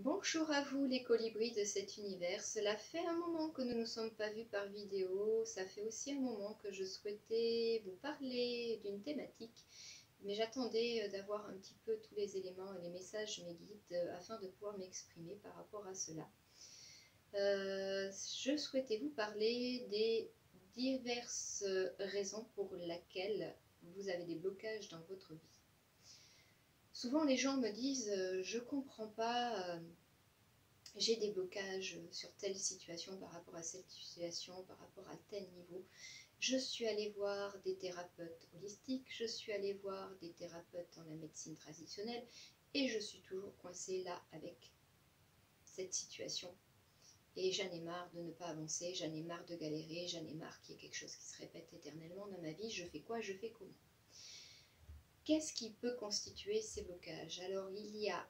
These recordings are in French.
Bonjour à vous les colibris de cet univers, cela fait un moment que nous ne nous sommes pas vus par vidéo, ça fait aussi un moment que je souhaitais vous parler d'une thématique, mais j'attendais d'avoir un petit peu tous les éléments et les messages, mes guides, afin de pouvoir m'exprimer par rapport à cela. Je souhaitais vous parler des diverses raisons pour lesquelles vous avez des blocages dans votre vie. Souvent les gens me disent je comprends pas, j'ai des blocages sur telle situation par rapport à cette situation, par rapport à tel niveau. Je suis allée voir des thérapeutes holistiques, je suis allée voir des thérapeutes dans la médecine traditionnelle et je suis toujours coincée là avec cette situation. Et j'en ai marre de ne pas avancer, j'en ai marre de galérer, j'en ai marre qu'il y ait quelque chose qui se répète éternellement dans ma vie. Je fais quoi? Je fais comment? Qu'est-ce qui peut constituer ces blocages? Alors il y a...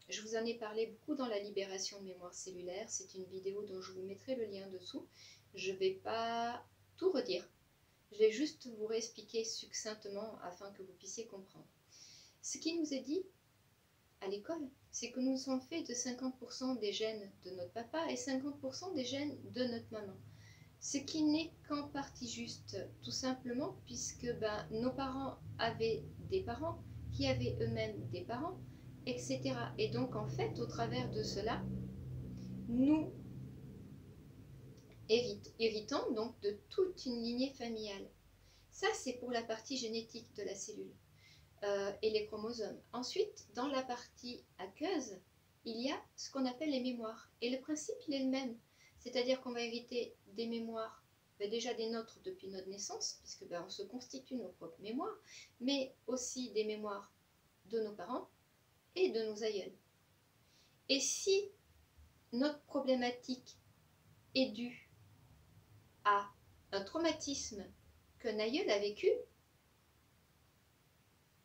je vous en ai parlé beaucoup dans la libération de mémoire cellulaire. C'est une vidéo dont je vous mettrai le lien dessous. Je ne vais pas tout redire. Je vais juste vous réexpliquer succinctement afin que vous puissiez comprendre. Ce qui nous est dit à l'école, c'est que nous sommes faits de 50% des gènes de notre papa et 50% des gènes de notre maman. Ce qui n'est qu'en partie juste, tout simplement, puisque nos parents avaient des parents qui avaient eux-mêmes des parents, etc. Et donc, en fait, au travers de cela, nous héritons donc de toute une lignée familiale. Ça, c'est pour la partie génétique de la cellule et les chromosomes. Ensuite, dans la partie aqueuse, il y a ce qu'on appelle les mémoires. Et le principe, il est le même. C'est-à-dire qu'on va hériter des mémoires, déjà des nôtres depuis notre naissance, puisque on se constitue nos propres mémoires, mais aussi des mémoires de nos parents et de nos aïeuls. Et si notre problématique est due à un traumatisme qu'un aïeul a vécu,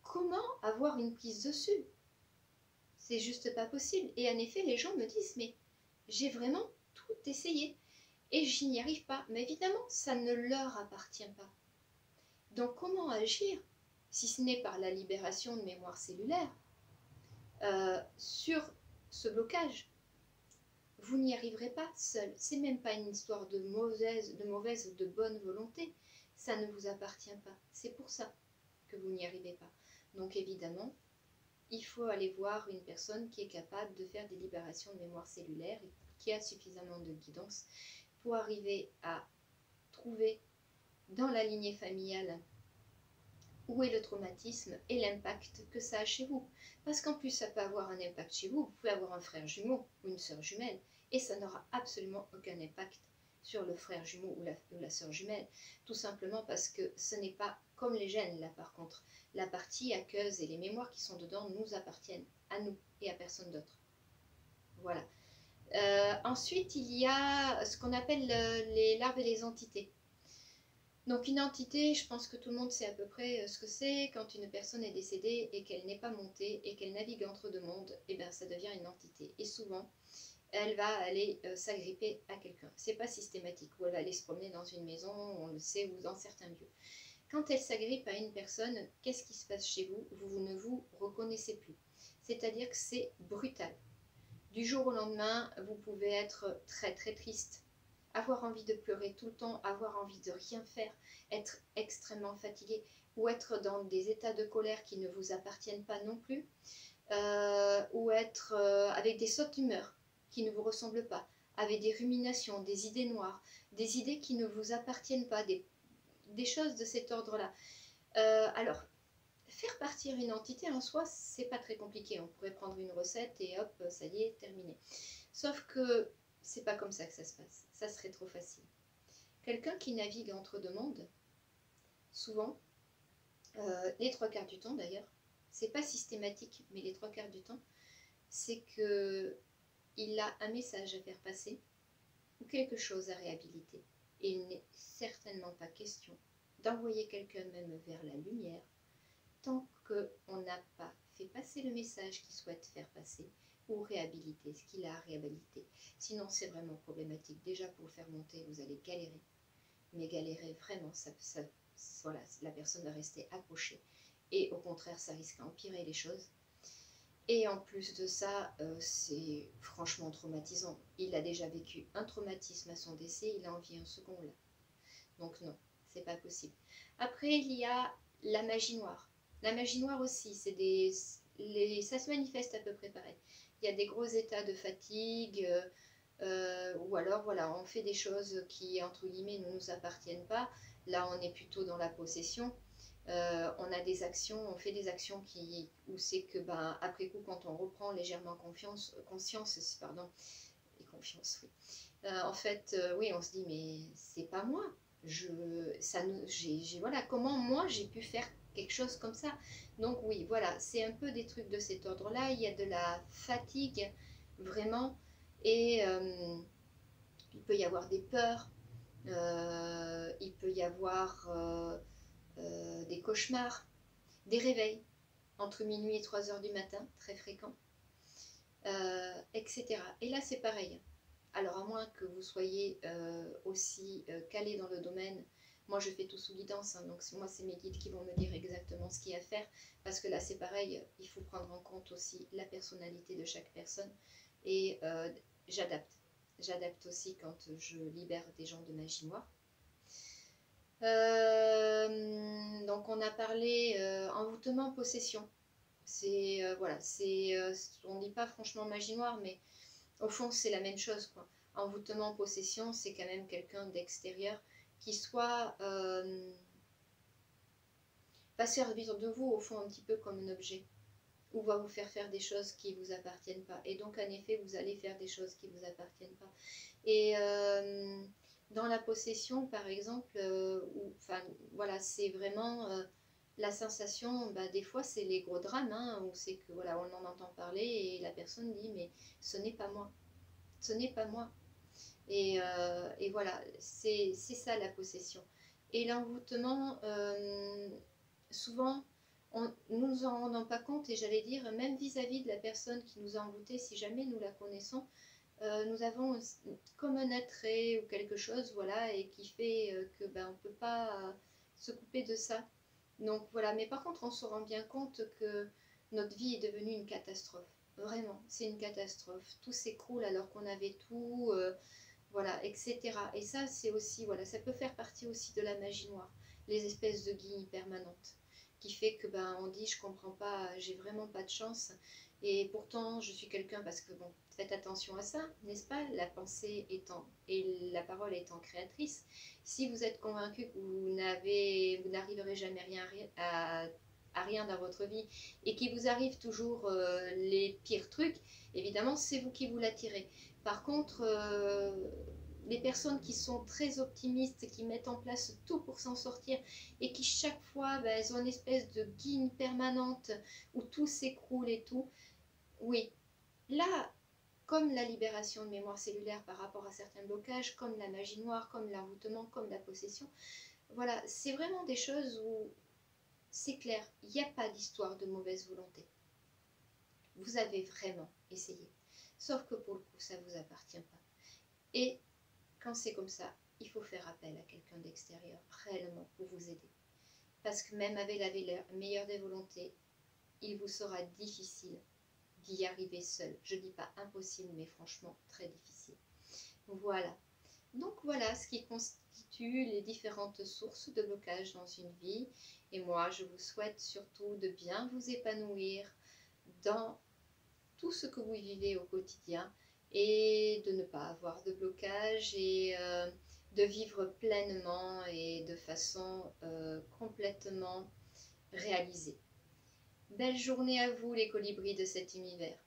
comment avoir une prise dessus? C'est juste pas possible. Et en effet, les gens me disent, mais j'ai vraiment tout essayé et je n'y arrive pas. Mais évidemment, ça ne leur appartient pas. Donc comment agir, si ce n'est par la libération de mémoire cellulaire, sur ce blocage? Vous n'y arriverez pas seul. C'est même pas une histoire de mauvaise ou de bonne volonté. Ça ne vous appartient pas. C'est pour ça que vous n'y arrivez pas. Donc évidemment, il faut aller voir une personne qui est capable de faire des libérations de mémoire cellulaire et qui a suffisamment de guidance pour arriver à trouver dans la lignée familiale où est le traumatisme et l'impact que ça a chez vous. Parce qu'en plus, ça peut avoir un impact chez vous. Vous pouvez avoir un frère jumeau ou une sœur jumelle et ça n'aura absolument aucun impact sur le frère jumeau ou la sœur jumelle, tout simplement parce que ce n'est pas comme les gènes là par contre. La partie aqueuse et les mémoires qui sont dedans nous appartiennent à nous et à personne d'autre. Voilà. Ensuite, il y a ce qu'on appelle les larves et les entités. Donc une entité, je pense que tout le monde sait à peu près ce que c'est. Quand une personne est décédée et qu'elle n'est pas montée et qu'elle navigue entre deux mondes, et bien ça devient une entité. Et souvent, elle va aller s'agripper à quelqu'un. C'est pas systématique, ou elle va aller se promener dans une maison, on le sait, ou dans certains lieux. Quand elle s'agrippe à une personne, qu'est-ce qui se passe chez vous? Vous ne vous reconnaissez plus. C'est-à-dire que c'est brutal. Du jour au lendemain, vous pouvez être très très triste, avoir envie de pleurer tout le temps, avoir envie de rien faire, être extrêmement fatigué ou être dans des états de colère qui ne vous appartiennent pas non plus, ou être avec des sautes d'humeur qui ne vous ressemblent pas, avec des ruminations, des idées noires, des idées qui ne vous appartiennent pas, des choses de cet ordre-là. Alors, faire partir une entité en soi, c'est pas très compliqué. On pourrait prendre une recette et hop, ça y est, terminé. Sauf que c'est pas comme ça que ça se passe. Ça serait trop facile. Quelqu'un qui navigue entre deux mondes, souvent, les trois quarts du temps d'ailleurs, c'est pas systématique, mais les trois quarts du temps, c'est que il a un message à faire passer ou quelque chose à réhabiliter. Et il n'est certainement pas question d'envoyer quelqu'un même vers la lumière tant qu'on n'a pas fait passer le message qu'il souhaite faire passer ou réhabiliter ce qu'il a à réhabiliter. Sinon, c'est vraiment problématique. Déjà, pour le faire monter, vous allez galérer. Mais galérer vraiment, voilà, la personne va rester accrochée. Et au contraire, ça risque d'empirer les choses. Et en plus de ça, c'est franchement traumatisant. Il a déjà vécu un traumatisme à son décès, il a envie un second là. Donc non, c'est pas possible. Après, il y a la magie noire. La magie noire aussi, ça se manifeste à peu près pareil. Il y a des gros états de fatigue, ou alors voilà, on fait des choses qui, entre guillemets, ne nous appartiennent pas. Là, on est plutôt dans la possession. On a des actions, on fait des actions où c'est que, ben, après coup, quand on reprend légèrement conscience, pardon, et confiance, oui. En fait, oui, on se dit, mais c'est pas moi. Voilà, comment moi j'ai pu faire quelque chose comme ça. Donc oui, voilà, c'est un peu des trucs de cet ordre-là. Il y a de la fatigue, vraiment, et il peut y avoir des peurs, il peut y avoir des cauchemars, des réveils entre minuit et 3 heures du matin, très fréquents, etc. Et là, c'est pareil. Alors, à moins que vous soyez aussi calé dans le domaine, moi je fais tout sous guidance, hein, donc moi c'est mes guides qui vont me dire exactement ce qu'il y a à faire, parce que là c'est pareil, il faut prendre en compte aussi la personnalité de chaque personne, et j'adapte. J'adapte aussi quand je libère des gens de magie noire. Donc on a parlé envoûtement, possession. C'est voilà, on dit pas franchement magie noire, mais au fond c'est la même chose quoi. Envoûtement, possession, c'est quand même quelqu'un d'extérieur qui soit va servir de vous au fond un petit peu comme un objet, ou va vous faire des choses qui vous appartiennent pas. Et donc en effet vous allez faire des choses qui vous appartiennent pas. Et dans la possession, par exemple, voilà, c'est vraiment la sensation, bah, des fois, c'est les gros drames, hein, où c'est que, voilà, on en entend parler et la personne dit, mais ce n'est pas moi, ce n'est pas moi. Et voilà, c'est ça la possession. Et l'envoûtement, souvent, nous nous en rendons pas compte, et j'allais dire, même vis-à-vis de la personne qui nous a envoûtés, si jamais nous la connaissons, nous avons comme un attrait ou quelque chose, voilà, et qui fait que ben, on ne peut pas se couper de ça. Donc voilà, mais par contre, on se rend bien compte que notre vie est devenue une catastrophe. Vraiment, c'est une catastrophe. Tout s'écroule alors qu'on avait tout, voilà, etc. Et ça, c'est aussi, voilà, ça peut faire partie aussi de la magie noire, les espèces de guillemets permanentes, qui fait que ben on dit je comprends pas, j'ai vraiment pas de chance, et pourtant je suis quelqu'un, parce que bon, faites attention à ça, n'est-ce pas, la pensée étant et la parole étant créatrice. Si vous êtes convaincu que vous n'arriverez jamais à rien dans votre vie, et qu'il vous arrive toujours les pires trucs, évidemment c'est vous qui vous l'attirez. Par contre, les personnes qui sont très optimistes, qui mettent en place tout pour s'en sortir, et qui chaque fois, ben, elles ont une espèce de guigne permanente où tout s'écroule et tout, oui, là, comme la libération de mémoire cellulaire par rapport à certains blocages, comme la magie noire, comme l'envoûtement, comme la possession, voilà, c'est vraiment des choses où c'est clair, il n'y a pas d'histoire de mauvaise volonté. Vous avez vraiment essayé. Sauf que pour le coup, ça ne vous appartient pas. Et quand c'est comme ça, il faut faire appel à quelqu'un d'extérieur, réellement, pour vous aider. Parce que même avec la meilleure des volontés, il vous sera difficile d'y arriver seul. Je ne dis pas impossible, mais franchement, très difficile. Voilà. Donc voilà ce qui constitue les différentes sources de blocage dans une vie. Et moi, je vous souhaite surtout de bien vous épanouir dans tout ce que vous vivez au quotidien, et de ne pas avoir de blocage, et de vivre pleinement et de façon complètement réalisée. Belle journée à vous, les colibris de cet univers.